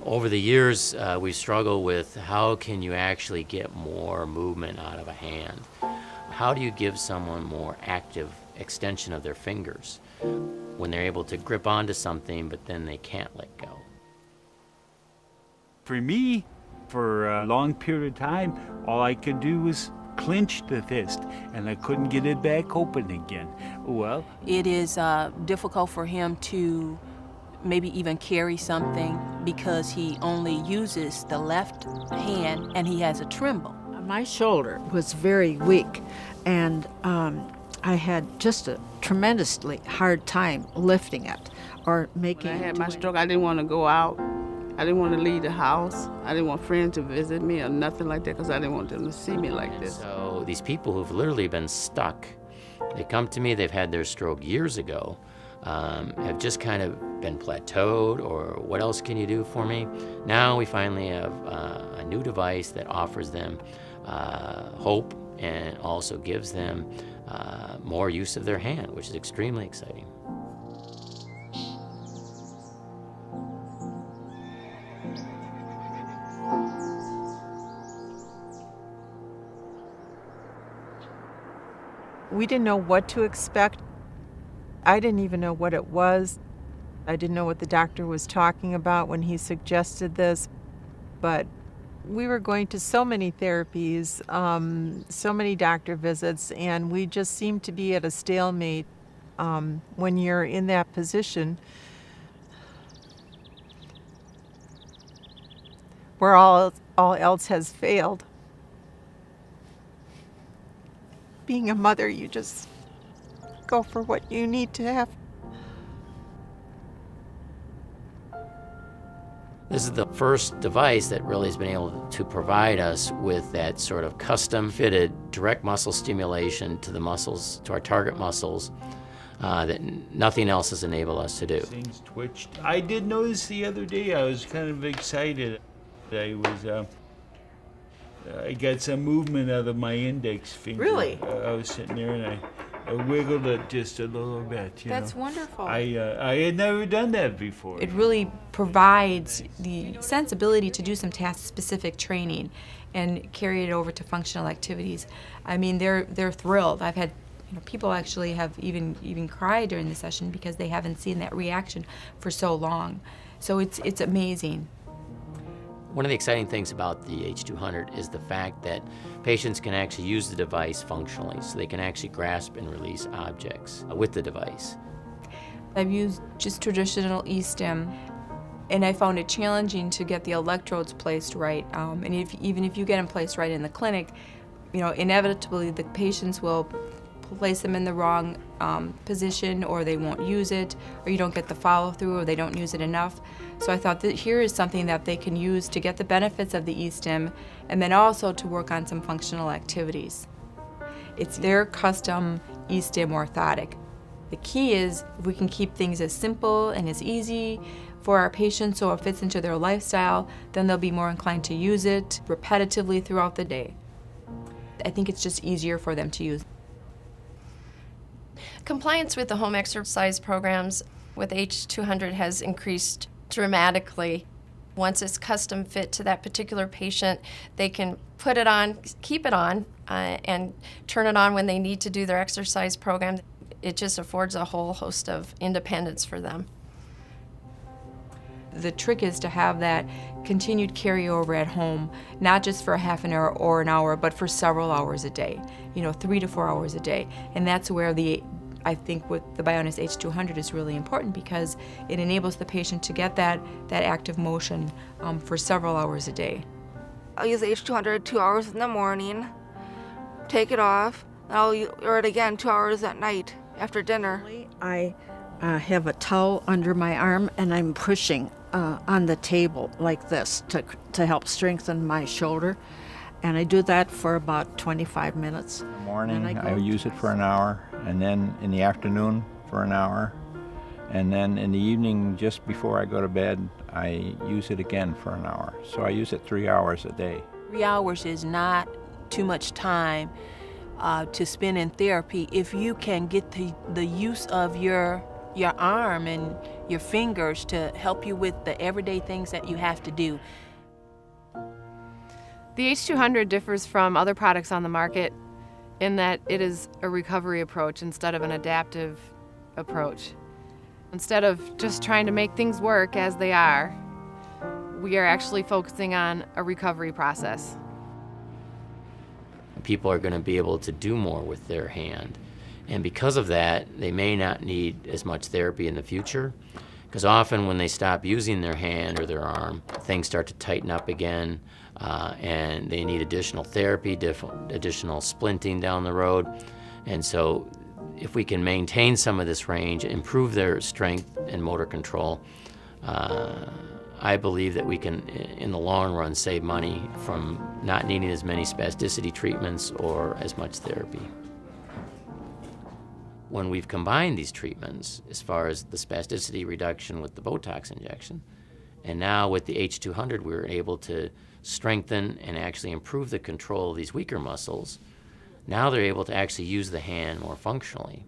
Over the years, we've struggled with how can you actually get more movement out of a hand? How do you give someone more active extension of their fingers when they're able to grip onto something but then they can't let go? For me, for a long period of time, all I could do was clench the fist, and I couldn't get it back open again. Well, it is difficult for him to maybe even carry something because he only uses the left hand and he has a tremble. My shoulder was very weak, and I had just a tremendously hard time lifting it or making it. When I had my stroke, I didn't want to go out. I didn't want to leave the house. I didn't want friends to visit me or nothing like that because I didn't want them to see me like this. So these people who've literally been stuck, they come to me, they've had their stroke years ago, have just kind of been plateaued, or what else can you do for me? Now we finally have a new device that offers them hope and also gives them more use of their hand, which is extremely exciting. We didn't know what to expect. I didn't even know what it was. I didn't know what the doctor was talking about when he suggested this. But we were going to so many therapies, so many doctor visits, and we just seemed to be at a stalemate when you're in that position where all else has failed. Being a mother, you just go for what you need to have. This is the first device that really has been able to provide us with that sort of custom-fitted direct muscle stimulation to the muscles, to our target muscles, that nothing else has enabled us to do. Things twitched. I did notice the other day, I was kind of excited. I got some movement out of my index finger. Really? I was sitting there and I wiggled it just a little bit. That's wonderful. I had never done that before. It really provides the sensibility to do some task-specific training and carry it over to functional activities. I mean, they're thrilled. I've had people actually have even cried during the session because they haven't seen that reaction for so long. So it's amazing. One of the exciting things about the H200 is the fact that patients can actually use the device functionally, so they can actually grasp and release objects with the device. I've used just traditional E-stim, and I found it challenging to get the electrodes placed right. And even if you get them placed right in the clinic, inevitably the patients will place them in the wrong position, or they won't use it, or you don't get the follow-through, or they don't use it enough. So I thought that here is something that they can use to get the benefits of the E-stim, and then also to work on some functional activities. It's their custom E-stim orthotic. The key is if we can keep things as simple and as easy for our patients so it fits into their lifestyle, then they'll be more inclined to use it repetitively throughout the day. I think it's just easier for them to use. Compliance with the home exercise programs with H200 has increased dramatically. Once it's custom fit to that particular patient, they can put it on, keep it on, and turn it on when they need to do their exercise program. It just affords a whole host of independence for them. The trick is to have that continued carryover at home, not just for a half an hour or an hour, but for several hours a day, 3 to 4 hours a day. And that's where I think with the Bioness H200 is really important, because it enables the patient to get that active motion for several hours a day. I'll use the H200 2 hours in the morning, take it off, and I'll use it again 2 hours at night after dinner. I have a towel under my arm, and I'm pushing on the table like this to help strengthen my shoulder. And I do that for about 25 minutes. In the morning, I use it for an hour, and then in the afternoon for an hour, and then in the evening, just before I go to bed, I use it again for an hour. So I use it 3 hours a day. 3 hours is not too much time to spend in therapy if you can get the use of your arm and your fingers to help you with the everyday things that you have to do. The H200 differs from other products on the market in that it is a recovery approach instead of an adaptive approach. Instead of just trying to make things work as they are, we are actually focusing on a recovery process. People are going to be able to do more with their hand. And because of that, they may not need as much therapy in the future. Because often when they stop using their hand or their arm, things start to tighten up again, and they need additional therapy, additional splinting down the road. And so if we can maintain some of this range, improve their strength and motor control, I believe that we can, in the long run, save money from not needing as many spasticity treatments or as much therapy. When we've combined these treatments, as far as the spasticity reduction with the Botox injection, and now with the H200, we were able to strengthen and actually improve the control of these weaker muscles. Now they're able to actually use the hand more functionally.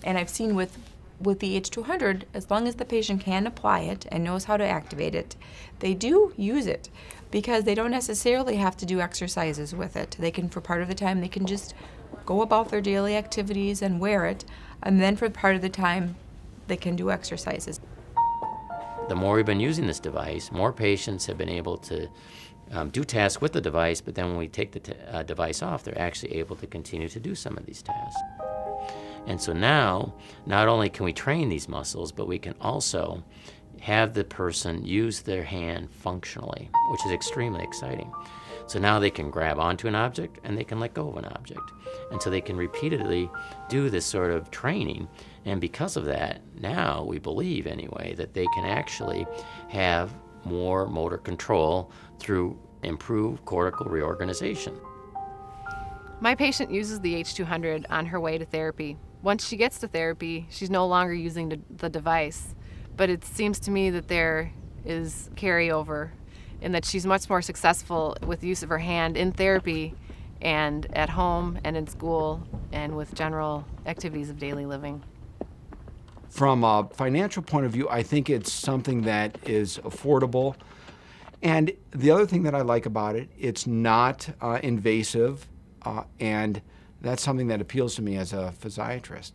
And I've seen with the H200, as long as the patient can apply it and knows how to activate it, they do use it because they don't necessarily have to do exercises with it. They can, for part of the time, they can just go about their daily activities and wear it, and then for part of the time, they can do exercises. The more we've been using this device, more patients have been able to do tasks with the device, but then when we take the device off, they're actually able to continue to do some of these tasks. And so now, not only can we train these muscles, but we can also have the person use their hand functionally, which is extremely exciting. So now they can grab onto an object and they can let go of an object. And so they can repeatedly do this sort of training. And because of that, now we believe anyway that they can actually have more motor control through improved cortical reorganization. My patient uses the H200 on her way to therapy. Once she gets to therapy, she's no longer using the device. But it seems to me that there is carryover in that she's much more successful with the use of her hand in therapy and at home and in school and with general activities of daily living. From a financial point of view, I think it's something that is affordable. And the other thing that I like about it, it's not invasive, and that's something that appeals to me as a physiatrist.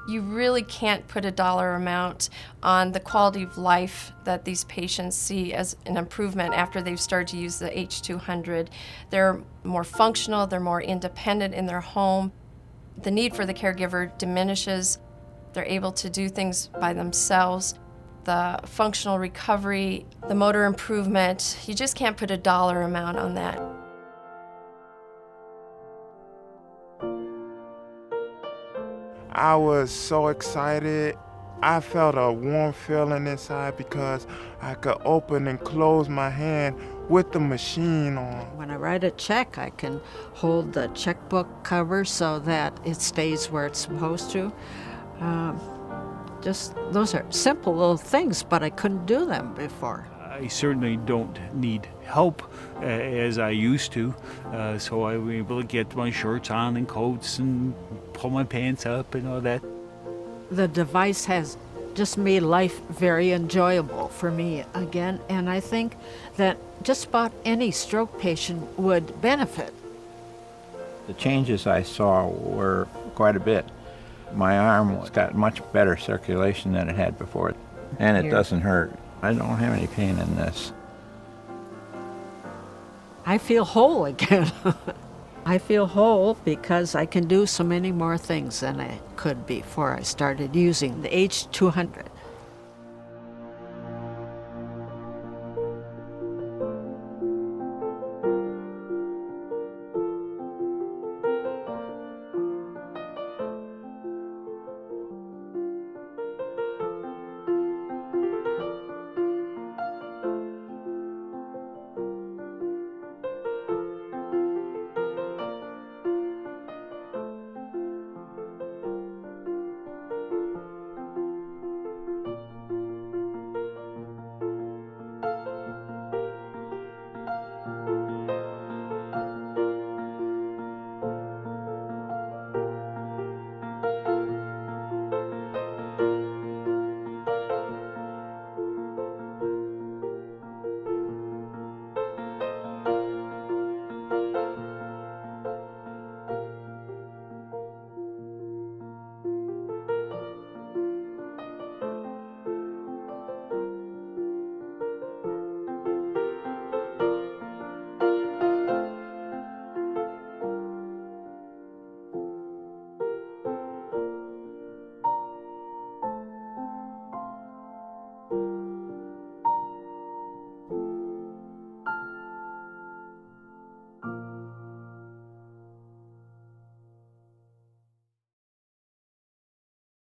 You really can't put a dollar amount on the quality of life that these patients see as an improvement after they've started to use the H200. They're more functional, they're more independent in their home. The need for the caregiver diminishes. They're able to do things by themselves. The functional recovery, the motor improvement, you just can't put a dollar amount on that. I was so excited. I felt a warm feeling inside because I could open and close my hand with the machine on. When I write a check, I can hold the checkbook cover so that it stays where it's supposed to. Just those are simple little things, but I couldn't do them before. I certainly don't need help as I used to, so I was able to get my shirts on and coats and pull my pants up and all that. The device has just made life very enjoyable for me again, and I think that just about any stroke patient would benefit. The changes I saw were quite a bit. My arm's got much better circulation than it had before, and it doesn't hurt. I don't have any pain in this. I feel whole again. I feel whole because I can do so many more things than I could before I started using the H200.